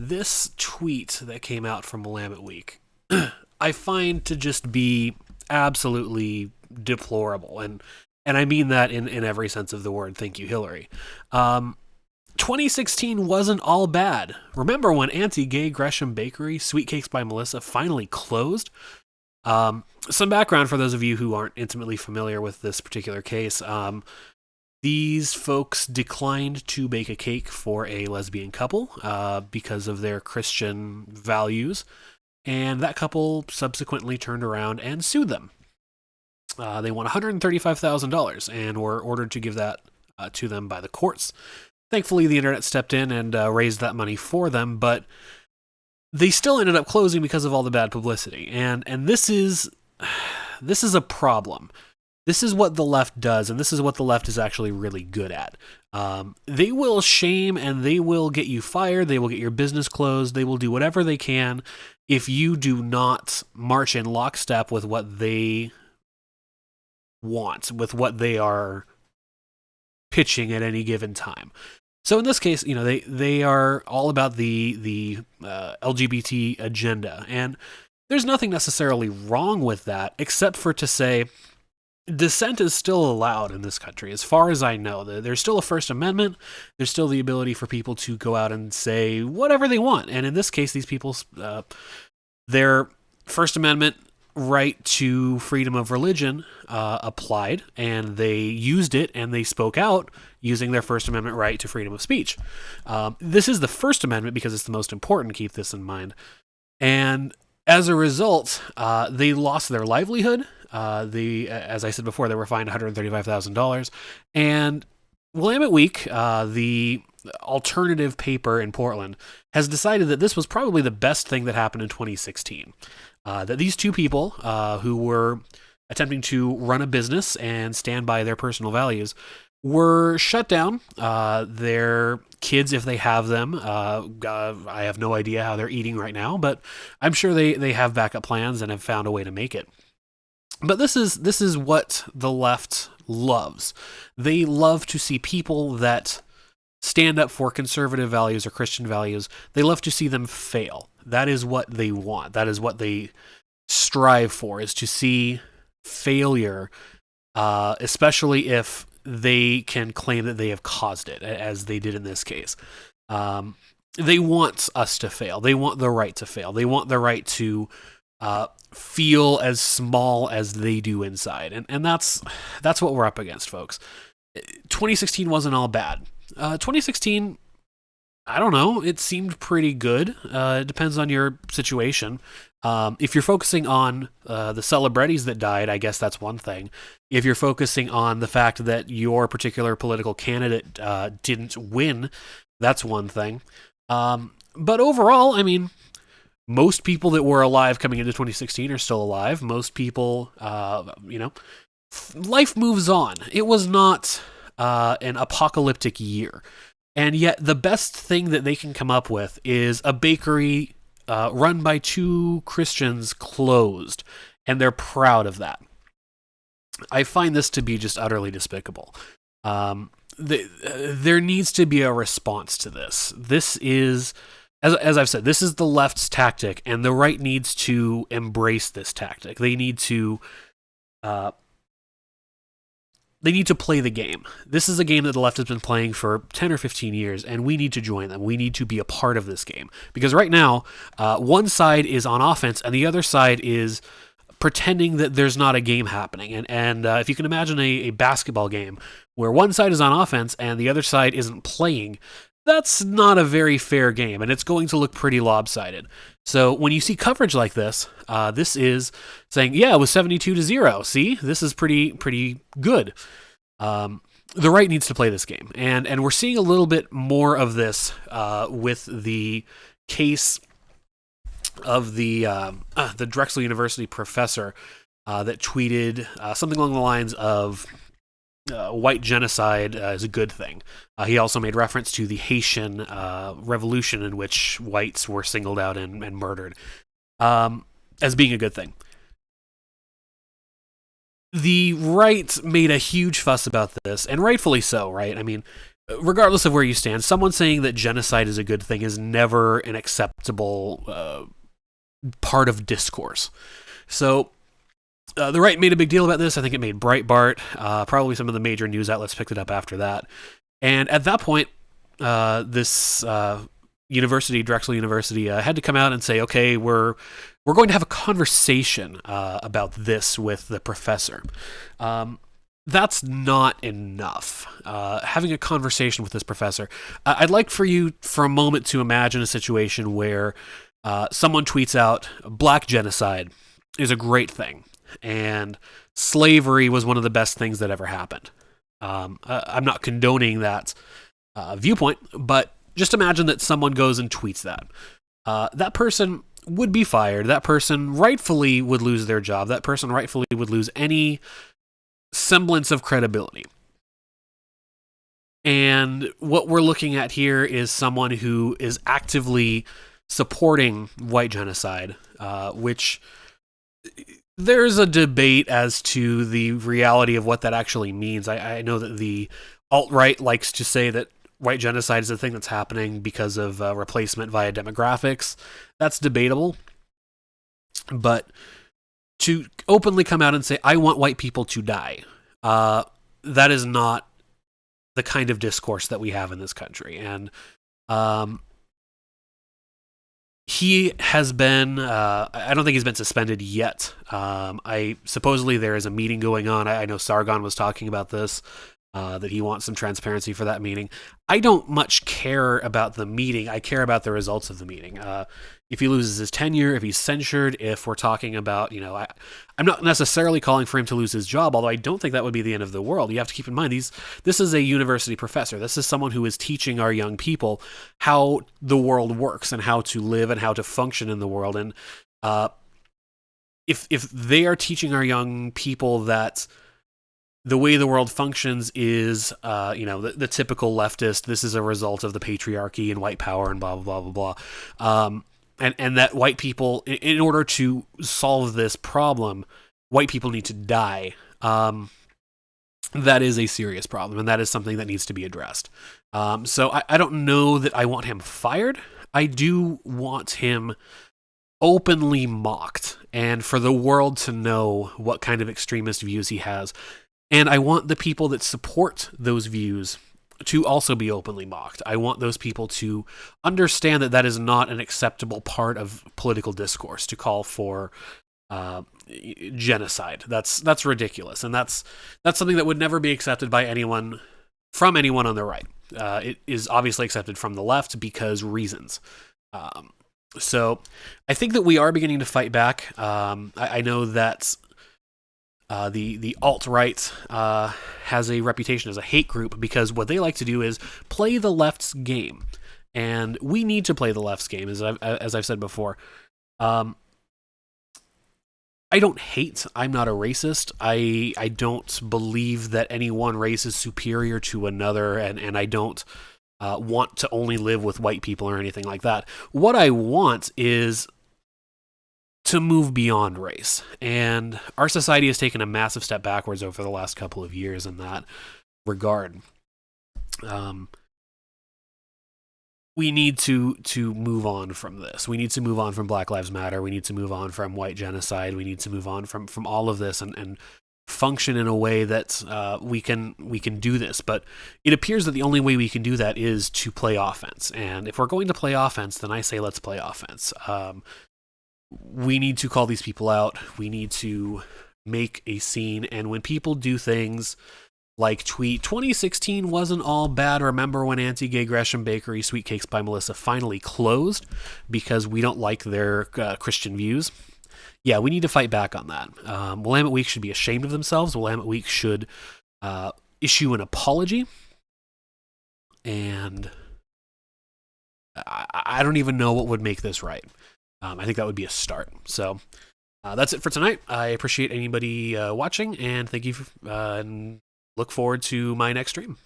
this tweet that came out from Willamette Week, I find to just be absolutely deplorable, and I mean that in every sense of the word. Thank you, Hillary. 2016 wasn't all bad. Remember when anti-gay Gresham Bakery, Sweet Cakes by Melissa, finally closed? Some background for those of you who aren't intimately familiar with this particular case. These folks declined to bake a cake for a lesbian couple because of their Christian values, and that couple subsequently turned around and sued them. They won $135,000 and were ordered to give that to them by the courts. Thankfully, the internet stepped in and raised that money for them, but they still ended up closing because of all the bad publicity. And this is a problem. This is what the left does, and this is what the left is actually really good at. They will shame and they will get you fired. They will get your business closed. They will do whatever they can if you do not march in lockstep with what they want, with what they are pitching at any given time. So in this case, they are all about the LGBT agenda, and there's nothing necessarily wrong with that, except for to say dissent is still allowed in this country. As far as I know, there's still a First Amendment. There's still the ability for people to go out and say whatever they want, and in this case, these people, their First Amendment right to freedom of religion applied, and they used it, and they spoke out using their First Amendment right to freedom of speech. This is the First Amendment because it's the most important. Keep this in mind. And as a result, they lost their livelihood. As I said before, they were fined $135,000. And Willamette Week, the alternative paper in Portland, has decided that this was probably the best thing that happened in 2016. That these two people who were attempting to run a business and stand by their personal values were shut down. Their kids, if they have them, I have no idea how they're eating right now, but I'm sure they have backup plans and have found a way to make it. But this is what the left loves. They love to see people that stand up for conservative values or Christian values. They love to see them fail. That is what they want. That is what they strive for, is to see failure, especially if they can claim that they have caused it, as they did in this case. They want us to fail. They want the right to fail. They want the right to feel as small as they do inside. And that's what we're up against, folks. 2016 wasn't all bad. 2016, I don't know, it seemed pretty good. It depends on your situation. If you're focusing on the celebrities that died, I guess that's one thing. If you're focusing on the fact that your particular political candidate didn't win, that's one thing. But overall, I mean, most people that were alive coming into 2016 are still alive. Most people, life moves on. It was not an apocalyptic year. And yet the best thing that they can come up with is a bakery run by two Christians closed, and they're proud of that. I find this to be just utterly despicable. There needs to be a response to this. This is, as I've said, this is the left's tactic, and the right needs to embrace this tactic. They need to play the game. This is a game that the left has been playing for 10 or 15 years, and we need to join them. We need to be a part of this game. Because right now, one side is on offense, and the other side is pretending that there's not a game happening. And if you can imagine a basketball game where one side is on offense and the other side isn't playing, that's not a very fair game, and it's going to look pretty lopsided. So when you see coverage like this, this is saying, yeah, it was 72-0. See, this is pretty good. The right needs to play this game, and we're seeing a little bit more of this with the case of the Drexel University professor that tweeted something along the lines of white genocide is a good thing. He also made reference to the Haitian revolution in which whites were singled out and murdered as being a good thing. The right made a huge fuss about this, and rightfully so, right? I mean, regardless of where you stand, someone saying that genocide is a good thing is never an acceptable part of discourse. So the right made a big deal about this. I think it made Breitbart. Probably some of the major news outlets picked it up after that. And at that point, this university, Drexel University, had to come out and say, okay, we're going to have a conversation about this with the professor. That's not enough. Having a conversation with this professor. I'd like for you for a moment to imagine a situation where someone tweets out, "Black genocide is a great thing, and slavery was one of the best things that ever happened." I'm not condoning that viewpoint, but just imagine that someone goes and tweets that. That person would be fired. That person rightfully would lose their job. That person rightfully would lose any semblance of credibility. And what we're looking at here is someone who is actively supporting white genocide, which there's a debate as to the reality of what that actually means. I know that the alt-right likes to say that white genocide is a thing that's happening because of replacement via demographics. That's debatable. But to openly come out and say, I want white people to die, that is not the kind of discourse that we have in this country. And he has been, I don't think he's been suspended yet. Supposedly there is a meeting going on. I know Sargon was talking about this, that he wants some transparency for that meeting. I don't much care about the meeting. I care about the results of the meeting. If he loses his tenure, if he's censured, if we're talking about, I'm not necessarily calling for him to lose his job, although I don't think that would be the end of the world. You have to keep in mind, this is a university professor. This is someone who is teaching our young people how the world works and how to live and how to function in the world. And if they are teaching our young people that the way the world functions is, the typical leftist, this is a result of the patriarchy and white power and blah, blah, blah, blah, blah. And that white people, in order to solve this problem, white people need to die. That is a serious problem, and that is something that needs to be addressed. So I don't know that I want him fired. I do want him openly mocked, and for the world to know what kind of extremist views he has. And I want the people that support those views to also be openly mocked. I want those people to understand that that is not an acceptable part of political discourse, to call for genocide. That's ridiculous, and that's something that would never be accepted by anyone on the right. It is obviously accepted from the left because reasons. So I think that we are beginning to fight back. I know that the alt-right has a reputation as a hate group because what they like to do is play the left's game. And we need to play the left's game, as I've said before. I don't hate. I'm not a racist. I don't believe that any one race is superior to another, and I don't want to only live with white people or anything like that. What I want is to move beyond race. And our society has taken a massive step backwards over the last couple of years in that regard. We need to move on from this. We need to move on from Black Lives Matter. We need to move on from white genocide. We need to move on from all of this and function in a way that we can do this. But it appears that the only way we can do that is to play offense. And if we're going to play offense, then I say let's play offense. We need to call these people out. We need to make a scene. And when people do things like tweet, 2016 wasn't all bad. Remember when Anti-Gay Gresham Bakery Sweet Cakes by Melissa finally closed because we don't like their Christian views? Yeah, we need to fight back on that. Willamette Week should be ashamed of themselves. Willamette Week should issue an apology. And I don't even know what would make this right. I think that would be a start. So that's it for tonight. I appreciate anybody watching, and thank you and look forward to my next stream.